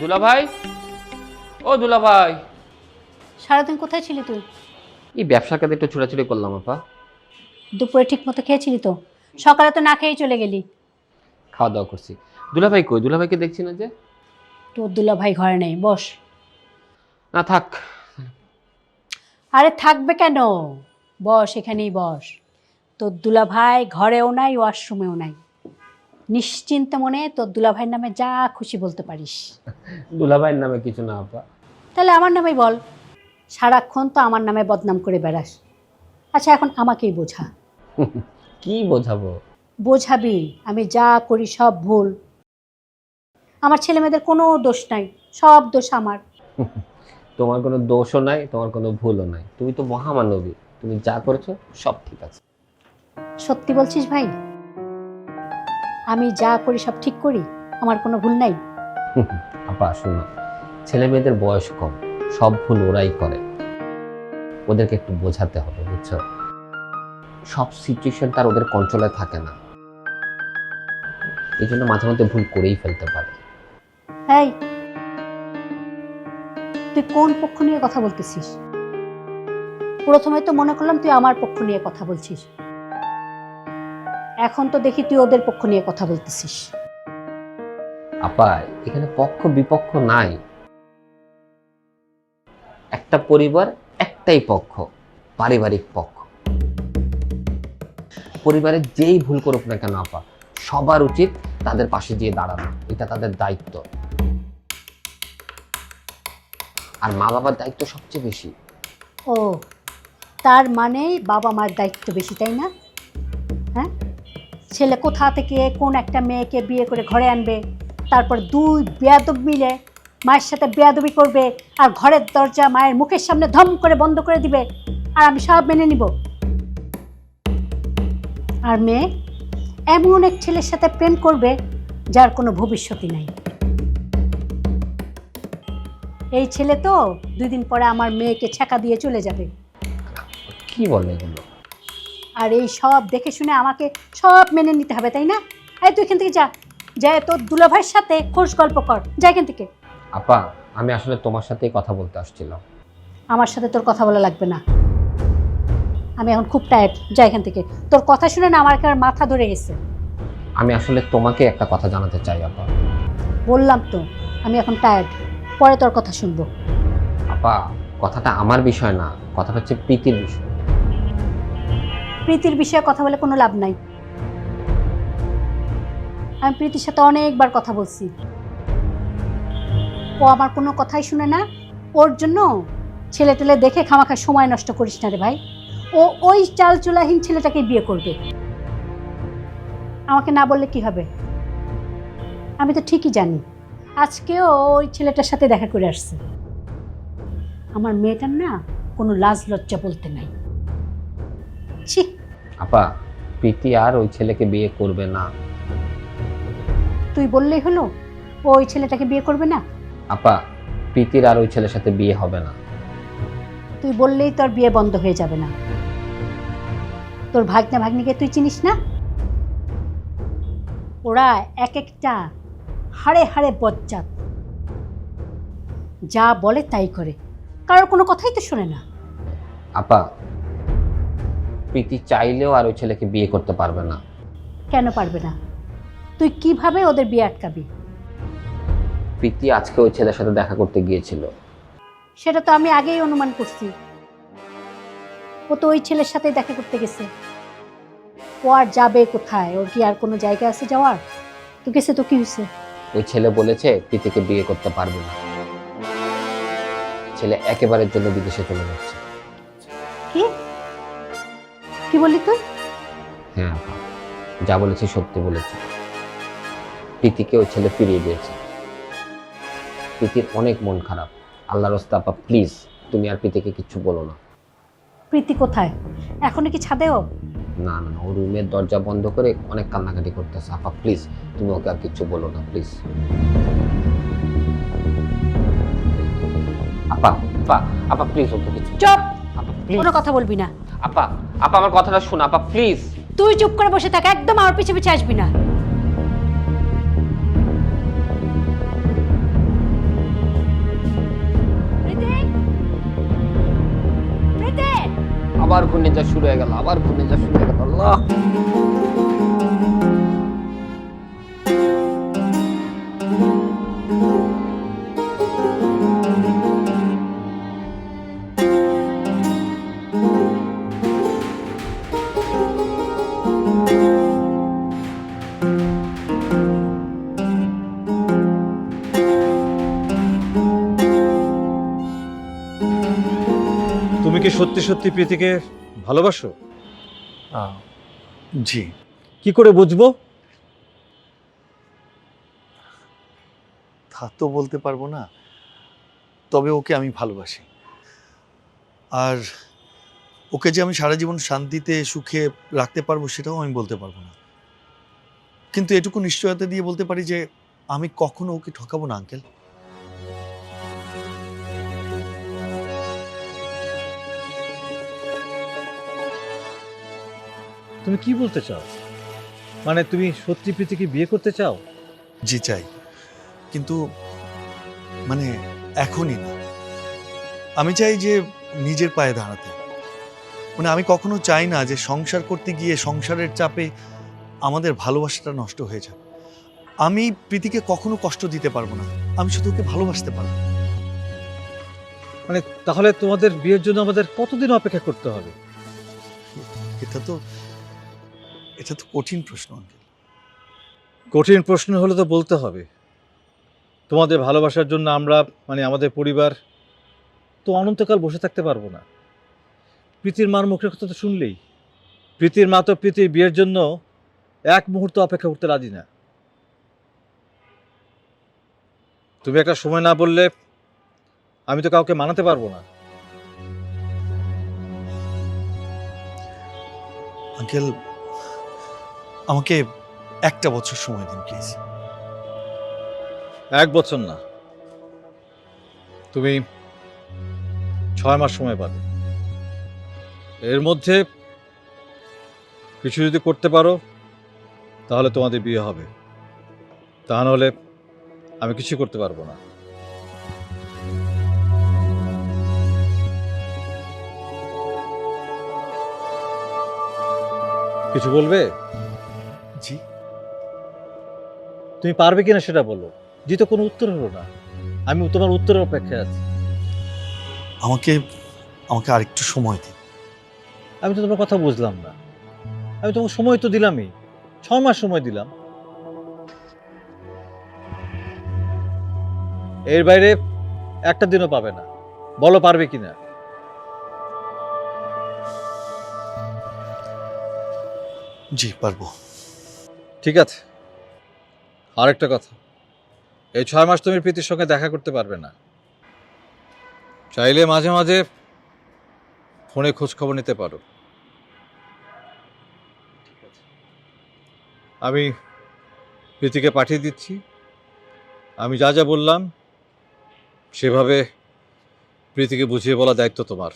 দুলাভাই, ও দুলাভাই। সারাদিন কোথায় ছিলি তুই? এই ব্যবসার কাজে একটু ছোটাছুটি করলাম আপা। দুপুরে ঠিক মতো খেয়েছিলি তো? সকালে তো না খেয়েই চলে গেলি। খাওয়া দাওয়া করছি। দুলাভাই কই? দুলাভাইকে দেখছি না যে। তোর দুলা ভাই ঘরে নেই, বস। না থাক। আরে থাকবে কেন, বস, এখানেই বস। তোর দুলা ভাই ঘরেও নাই, ওয়াশরুমেও নাই। নিশ্চিন্ত মনে তোর দুলা ভাইয়ের নামে যা খুশি বলতে পারিস। দুলাভাইয়ের নামে কিছু না আপা। তাহলে আমার নামেই বল। সারাক্ষণ তো আমার নামে বদনাম করে বেড়াস। আচ্ছা, এখন আমাকেই বোঝা। কি বোঝাবো? বোঝাবি আমি যা করি সব ভুল। আমার ছেলে মেয়েদের কোনো দোষ নাই, সব দোষ আমার। তোমার কোনো দোষও নাই, তোমার কোনো ভুলও নাই। তুমি তো মহামানবী, তুমি যা করেছো সব ঠিক আছে। সত্যি বলছিস ভাই? আমি যা করি সব ঠিক করি, আমার কোনো ভুল নাই? আপা শোনো, ছেলে মেয়েদের বয়স কম, সব ভুল ওরাই করে। ওদেরকে একটু বোঝাতে হবে, বুঝছো? সব সিচুয়েশন তার ওদের কন্ট্রোলে থাকে না, এই জন্য মাঝে মধ্যে ভুল করেই ফেলতে পারে। এই, তুই কোন পক্ষ নিয়ে কথা বলতেছিস? প্রথমে তো মনে করলাম তুই আমার পক্ষ নিয়ে কথা বলছিস, এখন তো দেখি তুই ওদের পক্ষ নিয়ে কথা বলতেছিস। আপা এখানে পক্ষ বিপক্ষ নাই, একটা পরিবার, একটাই পক্ষ, পারিবারিক পক্ষ। পরিবারের যেই ভুল করুক না কেন আপা, সবার উচিত তাদের পাশে গিয়ে দাঁড়ানো, এটা তাদের দায়িত্ব। আর মা বাবার দায়িত্ব সবচেয়ে বেশি। ও, তার মানে বাবা মার দায়িত্ব বেশি, তাই না? হ্যাঁ, ছেলে কোথা থেকে কোন একটা মেয়েকে বিয়ে করে ঘরে আনবে, তারপর দুই বেয়াদব মিলে মায়ের সাথে বেয়াদবি করবে, আর ঘরের দরজা মায়ের মুখের সামনে ধম করে বন্ধ করে দিবে, আর আমি সব মেনে নিব। আর মেয়ে এমন এক ছেলের সাথে প্রেম করবে যার কোনো ভবিষ্যৎই নাই। এই ছেলে তো 2 দিন পরে আমার মেয়েকে ছেঁকা দিয়ে চলে যাবে। কি বলে এগুলো? আর এই সব দেখে শুনে আমাকে সব মেনে নিতে হবে, তাই না? এই তুই এখান থেকে যা, যা তোর দুলাভাইয়ের সাথে খোশ গল্প কর, যা এখান থেকে। আপা আমি আসলে তোমার সাথেই কথা বলতে আসছিলাম। আমার সাথে তোর কথা বলা লাগবে না, আমি এখন খুব টায়ার্ড, যা এখান থেকে। তোর কথা শুনে না আমার একেবারে মাথা ধরে গেছে। আমি আসলে তোমাকে একটা কথা জানাতে চাই আপা। বললাম তো আমি এখন টায়ার্ড, পরে তোর কথা শুনবো। আপা কথাটা আমার বিষয় না, কথাটা হচ্ছে প্রীতির বিষয়। প্রীতির বিষয়ে কথা বলে কোনো লাভ নাই। আমি প্রীতির সাথে অনেকবার কথা বলছি, ও আমার কোনো কথাই শুনে না। ওর জন্য ছেলে টেলে দেখে খামাখা সময় নষ্ট করিস না রে ভাই। ও ওই চাল চুলাহীন ছেলেটাকে বিয়ে করবে, আমাকে না বললে কি হবে? আমি তো ঠিকই জানি, আজকেও ওই ছেলেটার সাথে দেখা করে আসছে। আমার মেয়েটার না কোনো লাজ লজ্জা বলতে নাই। ছি। আপা প্রীতি আর ওই ছেলেকে বিয়ে করবে না। তুই বললেই হলো ও ওই ছেলেটাকে বিয়ে করবে না? আপা প্রীতির আর ওই ছেলের সাথে বিয়ে হবে না। তুই বললেই তোর বিয়ে বন্ধ হয়ে যাবে না। তোর ভাগ্না ভাগ্নিকে তুই চিনিস না? ওরা এক একটা হাড়ে হাড়ে বজ্জাত, যা বলে তাই করে, কারোর কোনো কথাই তো শোনে না। আপা প্রীতি চাইলেও আর ওই ছেলেকে বিয়ে করতে পারবে না। কেন পারবে না? তুই কিভাবে ওদের বিয়ে আটকাবি? প্রীতি আজকে ওই ছেলের সাথে দেখা করতে গিয়েছিল। সেটা তো আমি আগেই অনুমান করছি, ও তো ওই ছেলের সাথে দেখা করতে গেছে। ও আর যাবে কোথায়? ওর কি আর কোনো জায়গা আছে যাওয়ার? তো গেছে তো কি হয়েছে? ওই ছেলে বলেছে প্রীতিকে বিয়ে করতে পারবে না, ছেলে একেবারের জন্য বিদেশে চলে যাচ্ছে। কি কি বললি তুই? হ্যাঁ আপা, যা বলেছি সত্যি বলেছি। প্রীতিকে ওই ছেলে ফিরিয়ে দিয়েছে। প্রীতির অনেক মন খারাপ। আল্লাহর রাস্তা আপা প্লিজ তুমি আর প্রীতিকে কিচ্ছু বলো না। প্রীতি কোথায়? এখনো কি ছাদেও? না না না, ও রুমের দরজা বন্ধ করে অনেক কান্নাকাটি করতেছে। আপা প্লিজ তুমি ওকে আর কিচ্ছু বলো না প্লিজ। আপা আপা আপা প্লিজ ওকে কিছু। চুপ, আপা প্লিজ। কোনো কথা বলবি না। আপা আপা আমার কথাটা শোনো আপা প্লিজ। তুই চুপ করে বসে থাক, একদম আমার পিছে পিছে আসবি না। ঘূর্ণিঝড় শুরু হয়ে গেল, আবার ঘূর্ণিঝড় শুরু হয়ে গেল। আল্লাহ! তুমি কি সত্যি সত্যি প্রীতিকে ভালোবাসো? জি। কি করে বুঝবো? তা তো বলতে পারবো না, তবে ওকে আমি ভালোবাসি। আর ওকে যে আমি সারা জীবন শান্তিতে সুখে রাখতে পারবো সেটাও আমি বলতে পারবো না, কিন্তু এটুকু নিশ্চয়তা দিয়ে বলতে পারি যে আমি কখনো ওকে ঠকাবো না আঙ্কেল। তুমি কি বলতে চাও? মানে তুমি সত্যি প্রীতিকে বিয়ে করতে চাও? জি চাই, কিন্তু মানে এখনই না। আমি চাই যে নিজের পায়ে দাঁড়াতে। মানে আমি কখনো চাই না যে সংসার করতে গিয়ে সংসারের চাপে আমাদের ভালোবাসাটা নষ্ট হয়ে যাবে। আমি প্রীতিকে কখনো কষ্ট দিতে পারবো না, আমি শুধু ওকে ভালোবাসতে পারবো। মানে তাহলে তোমাদের বিয়ের জন্য আমাদের কতদিন অপেক্ষা করতে হবে? এটা তো কঠিন প্রশ্ন আঙ্কেল। কঠিন প্রশ্ন হলে তো বলতে হবে। তোমাদের ভালোবাসার জন্য আমরা মানে আমাদের পরিবার তো অনন্তকাল বসে থাকতে পারবো না। প্রীতির মার মুখের কথা তো শুনলেই, প্রীতির মা তো প্রীতির বিয়ের জন্য এক মুহূর্ত অপেক্ষা করতে রাজি না। তুমি একটা সময় না বললে আমি তো কাউকে মানাতে পারবো না। আঙ্কেল, আমাকে একটা বছর সময় দিন প্লিজ। 1 বছর না, তুমি 6 মাস সময় পাবে। এর মধ্যে কিছু যদি করতে পারো তাহলে তোমাদের বিয়ে হবে, তা নাহলে আমি কিছু করতে পারবো না। কিছু বলবে? জি। তুমি পারবে কিনা সেটা বলো। জি তো কোনো উত্তর হলো না, আমি তোমার উত্তরের অপেক্ষায় আছি। আমাকে আরেকটু সময় দিন। আমি তো তোমার কথা বুঝলাম না। আমি তোমাকে সময় তো দিলামই, 6 মাস সময় দিলাম। এর বাইরে একটা দিনও পাবে না। বলো পারবে কিনা। জি পারবো। ঠিক আছে, আরেকটা কথা, এই 6 মাস তুমি প্রীতির সঙ্গে দেখা করতে পারবে না। চাইলে মাঝে মাঝে ফোনে খোঁজ খবর নিতে পারো। আমি প্রীতিকে পাঠিয়ে দিচ্ছি, আমি যা যা বললাম সেভাবে প্রীতিকে বুঝিয়ে বলা দায়িত্ব তোমার।